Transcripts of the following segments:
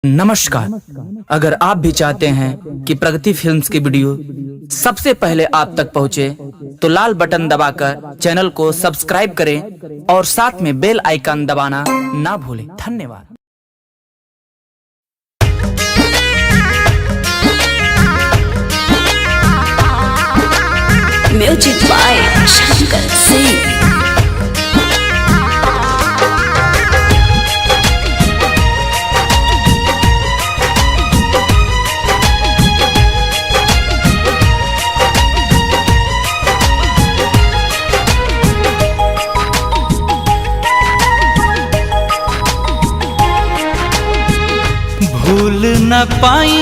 नमस्कार। अगर आप भी चाहते हैं कि प्रगति फिल्म्स की वीडियो सबसे पहले आप तक पहुंचे, तो लाल बटन दबाकर चैनल को सब्सक्राइब करें और साथ में बेल आइकन दबाना ना भूलें। धन्यवाद। Music by Shankar Singh. भूल न पाई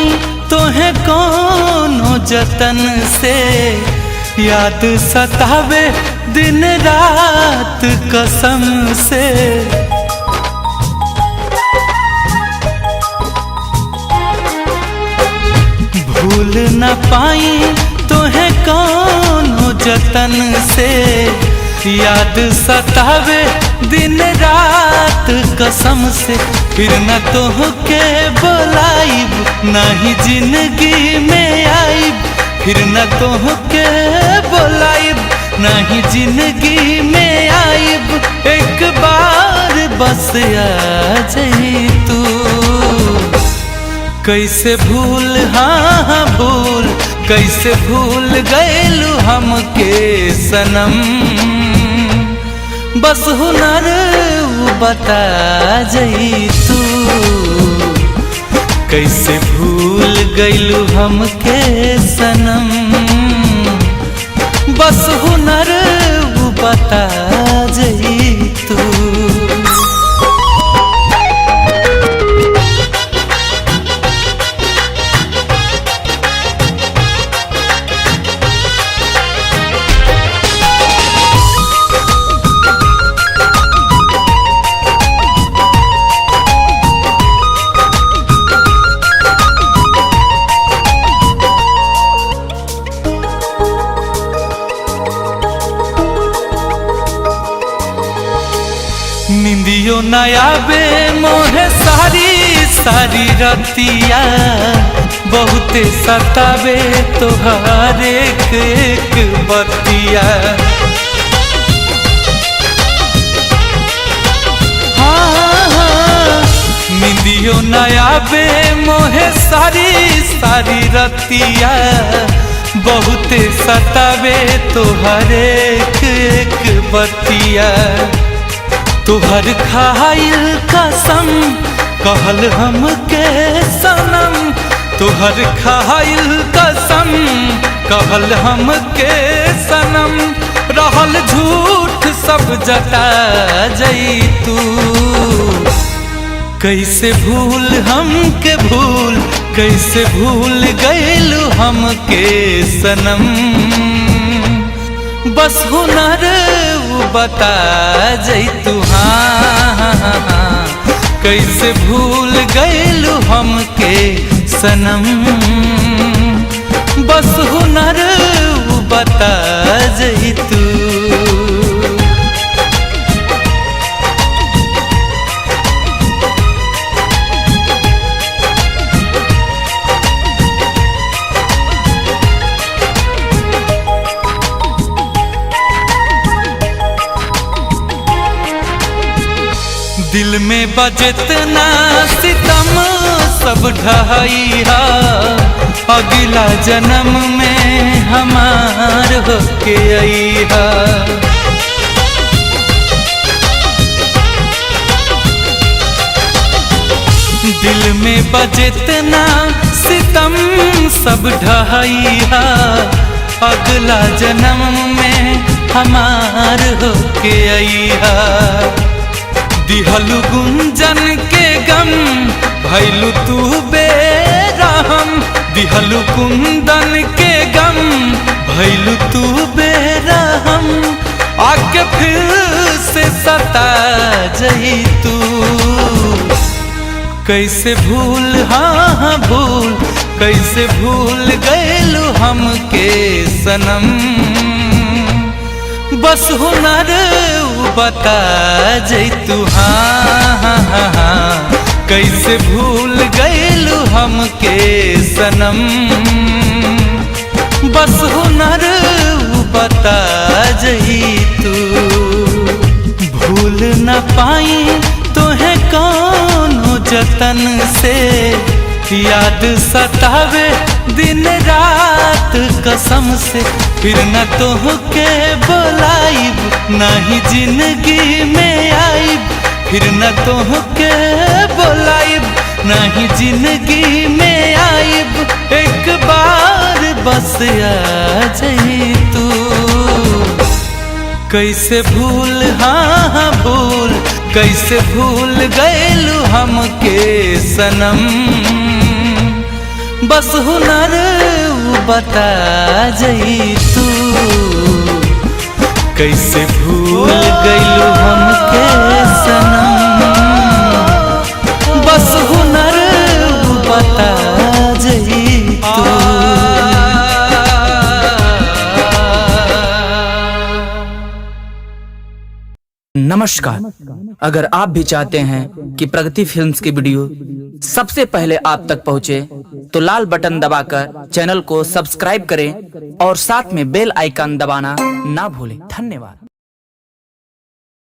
तोहे कोनो जतन से, याद सतावे दिन रात कसम से। भूल न पाई तोहे कोनो जतन से, याद सतावे दिन रात कसम से। फिर न तोहके बुलाइब, नहीं जिंदगी में आइब। फिर न तोहके बुलाइब, नहीं जिंदगी में आइब। एक बार बस आ जाई तू। कैसे भूल, हाँ भूल, कैसे भूल गइलू हमके सनम। बस हुनर बता जाई तू। कैसे भूल गइलू हमके सनम। बस हुनर बता जाई तू। निंदियो नया बे मोहे सारी सारी रतिया। बहुते सतावे तोहार एक एक बतिया। हाँ, निंदियो नया बे मोहे सारी सारी रतिया। बहुते सतावे तोहार एक एक बतिया। तुहर खाइल कसम कहल हमके सनम। तुहर खाइल कसम कहल हमके सनम। रहल झूठ सब जता जाई तू। कैसे भूल हमके भूल, कैसे भूल गइलू हमके सनम। बस हुनर बता जाई तू। हाँ, कैसे भूल गइलू हमके सनम। बस हुनर बता जाई तू। दिल में बजतना सितम सब ढहाइया। अगला जन्म में हमार होके आइहा। दिल में बजतना सितम सब ढहाइया। अगला जन्म में हमार होके आइहा। दिहलु गुंजन के गम भैलू तू बेरहम। दिहलु कुंदन के गम भैलू तू बेरहम। आके फिर से सता जाई तू। कैसे भूल, हाँ भूल, कैसे भूल गइलू हमके सनम। बस हुनर बता जैतू हाँ हाँ हाँ कैसे भूल गइलू हमके सनम। बस हुनर बता जही तू, भूल न पाई तोहे कौनो जतन से। याद सतावे दिन रात कसम से, फिर न तोहके बुलाइब नहीं जिंदगी में आइब। फिर न तोहके बुलाइब नहीं जिंदगी में आइब। एक बार बस आ जाई तू। कैसे भूल हाँ भूल, कैसे भूल गइलू हमके सनम। बस हुनर बता जई तू, कैसे भूल गइलू हमके सनम। बस हुनर बता जई तू। नमस्कार, अगर आप भी चाहते हैं कि प्रगति फिल्म्स की वीडियो सबसे पहले आप तक पहुंचे, तो लाल बटन दबाकर चैनल को सब्सक्राइब करें और साथ में बेल आइकन दबाना ना भूलें। धन्यवाद।